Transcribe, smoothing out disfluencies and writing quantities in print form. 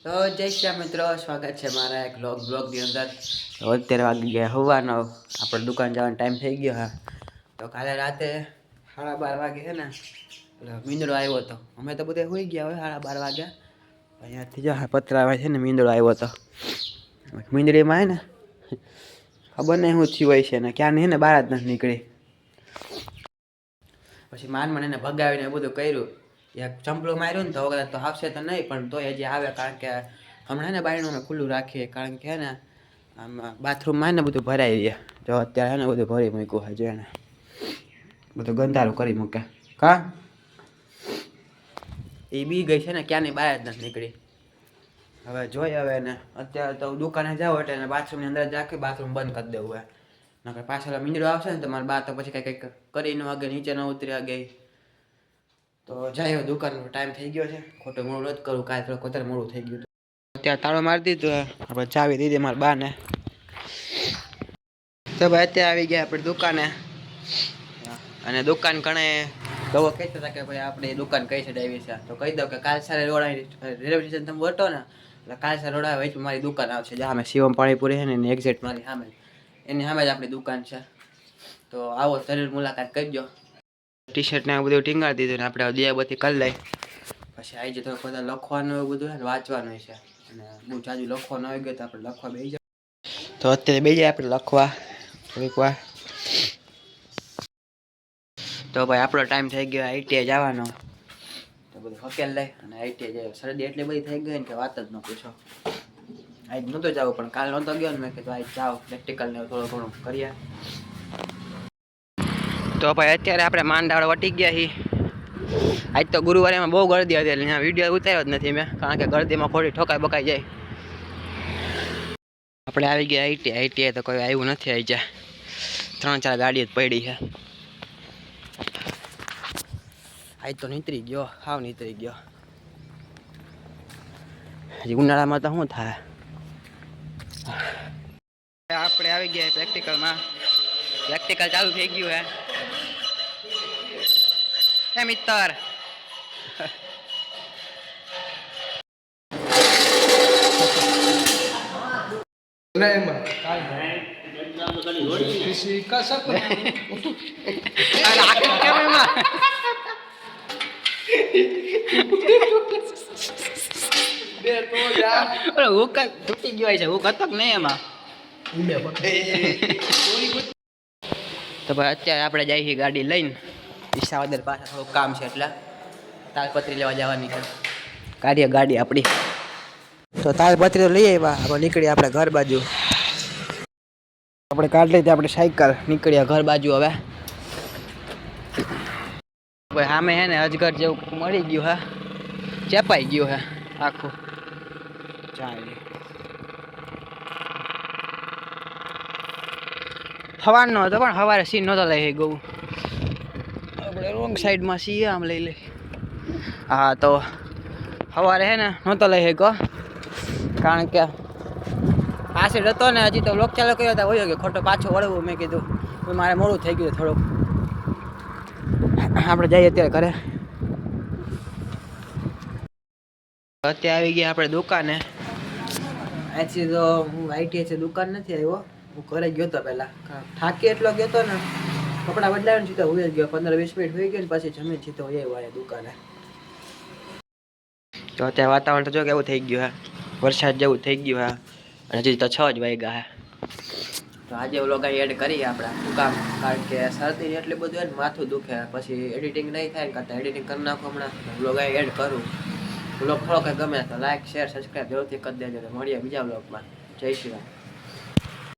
તો જય શ્રી મિત્રો, સ્વાગત છે મારા એક બ્લોગની અંદર. તો અત્યારે વાગી ગયા હવાનો, આપણે દુકાન જવાનો ટાઈમ થઈ ગયો. હા, તો કાલે રાતે 12:30 વાગે છે ને મીંદડો આવ્યો હતો. અમે તો બધા હોઈ ગયા હોય 12:30 વાગ્યા. અહીંયાથી જો પતરા આવે છે ને, મીંદડો આવ્યો હતો. મીંદડીમાં ને ખબર નહીં શું થયું હોય છે ને, ક્યાં નહીં ને બહાર જ નથી નીકળી. પછી મને એને ભગાવીને એ બધું કર્યું. એક ચંપલો માર્યું ને તો વગર તો આવશે તો નહીં, પણ તોય હજી આવે. કારણ કે હમણાં ને બારણું અમે ખુલ્લું રાખીએ, કારણ કે ને આમ બાથરૂમમાં ને બધું ભરાઈ રહે. જો અત્યારે ને બધું ભરી મૂક્યું હોય, જો એને બધું ગંધારું કરી મૂકે. કા એ બી ગઈ છે ને, ક્યાંની બહાર જ નથી નીકળી. હવે જોઈએ હવે ને, અત્યારે તો દુકાને જાવ એટલે એને બાથરૂમની અંદર જ રાખી બાથરૂમ બંધ કરી દેવું હોય. નકર પાછળ મીંદડો આવશે ને તો મારા બા તો પછી કંઈક કરીને વાગે નીચે ન ઉતરી ગઈ. તો જાય દુકાનનો ટાઈમ થઈ ગયો છે. ખોટું મોડું નથી કરું, કાંઈ થોડું વધારે મોડું થઈ ગયું. અત્યારે તાળો મારી દીધું, આપણે ચાવી દીધી મારા બાને. તો ભાઈ અત્યારે આવી ગયા આપણે દુકાને. અને દુકાન કણે લોકો કહેતા હતા કે ભાઈ આપણે દુકાન કઈ સાઈડ આવી છે, તો કહી દો કે કાલસારે રોડ રેલવે સ્ટેશન તમે વટો ને એટલે કાલસારે રોડ આવે વચ્ચે મારી દુકાન આવશે. જ્યાં અમે શિવમ પાણીપુરી છે ને એની એક્ઝેક્ટ મારી સામે, એની સામે જ આપણી દુકાન છે. તો આવો જરૂર મુલાકાત કરજો. ટી શર્ટ ને બધું ટીંગાડી દીધું ને આપણે દિયાબત્તી કરી લઈ. પછી આવી જાય તો બધા લખવાનું એવું બધું ને વાંચવાનું છે. અને બહુ જાજુ લખવાનું આવી ગયું તો આપણે લખવા બેસી જાય. તો અત્યારે બેસી જાય આપણે લખવા થોડીક વાર. તો ભાઈ આપણો ટાઈમ થઈ ગયો આઈટીઆઈ જવાનો. તો બધું હકેલ લઈ અને આઈટીઆઈ જાય. શરદી એટલી બધી થઈ ગઈ ને કે વાત જ ન પૂછો. આજ નહોતો જવું, પણ કાલ નહોતો ગયો ને મેં કીધું આજ જાઓ પ્રેક્ટિકલ ને થોડું ઘણું કરીએ. તો ભાઈ અત્યારે આપણે માંડાળ વટી ગયા છીએ. આજ તો ગુરુવારે એમાં બહુ ગરદી હતી એટલે અહીંયા વિડીયો ઉતાર્યો જ નથી મેં, કારણ કે ગરદીમાં ખોટી ઠોકાઈ બકાઈ જાય. આપણે આવી ગયા આઈટીઆઈ તો કોઈ આવ્યું નથી. આવી જાય 3-4 ગાડી જ પડી છે. આજ તો નીતરી ગયો, હાવ નીતરી ગયો. હજી ઉનાળામાં તો શું થાય. આપણે આવી ગયા પ્રેક્ટિકલમાં. પ્રેક્ટિકલ ચાલુ થઈ ગયું હે મિત્ર. તૂટી ગયો છે, હું કતક નહીં એમાં. તો ભાઈ અત્યારે આપણે જઈએ છીએ ગાડી લઈને વિસાવદર પાસે. થોડુંક કામ છે એટલે તાલપત્રી લેવા જવાની છે. કાઢીએ ગાડી આપણી. તો તાલપત્રી લઈ આવ્યા, આપણે નીકળીએ આપણે ઘર બાજુ. આપણે કાઢ લીધી આપણે સાયકલ, નીકળ્યા ઘર બાજુ. હવે ભાઈ સામે હે ને અજગર જેવું મળી ગયું હે, ચેપાઈ ગયું હે આખું. ચાલે સવારનો હતો પણ સવારે સીન નહોતો લઈ ગયું. આપણે રોંગ સાઈડમાં છીએ, આમ લઈ લઈ. હા તો સવારે હે ને નહોતો લઈ ગયો, કારણ કે આ સાઈડ હતો ને. હજી તો લોક ચાલુ કર્યો હતા, હોય કે ખોટો પાછો વળવું. મેં કીધું મારે મોડું થઈ ગયું થોડુંક. આપણે જઈએ અત્યારે ઘરે. અત્યારે આવી ગયા આપણે દુકાને. અહીંથી તો હું આઈટીઆઈ દુકાન નથી આવ્યો, હું ઘરે ગયો હતો પહેલાં. થાકી એટલો ગયો હતો ને, કપડાં બદલાવીને સીધો હોય જ ગયો. 15-20 મિનિટ હોઈ ગયો ને પછી જમીન સીધો હોય આવ્યો દુકાને. તો અત્યારે વાતાવરણ તો જો કેવું થઈ ગયું હે, વરસાદ જેવું થઈ ગયું હે. અને હજી તો 6 જ વાગ્યા હે. તો આજે વ્લોગ એડ કરીએ આપણા શું કામ, કારણ કે શરદી એટલી બધું હોય ને માથું દુખે. પછી એડિટિંગ નહીં થાય ને, કરતાં એડિટિંગ કરી નાખો હમણાં. વ્લોગ એડ કરું. વ્લોગ થોડો કંઈ ગમે તો લાઈક શેર સબસ્ક્રાઈબ જરૂરથી કરી દેજો. મળીએ બીજા વ્લોગમાં. જય શ્રી રામ.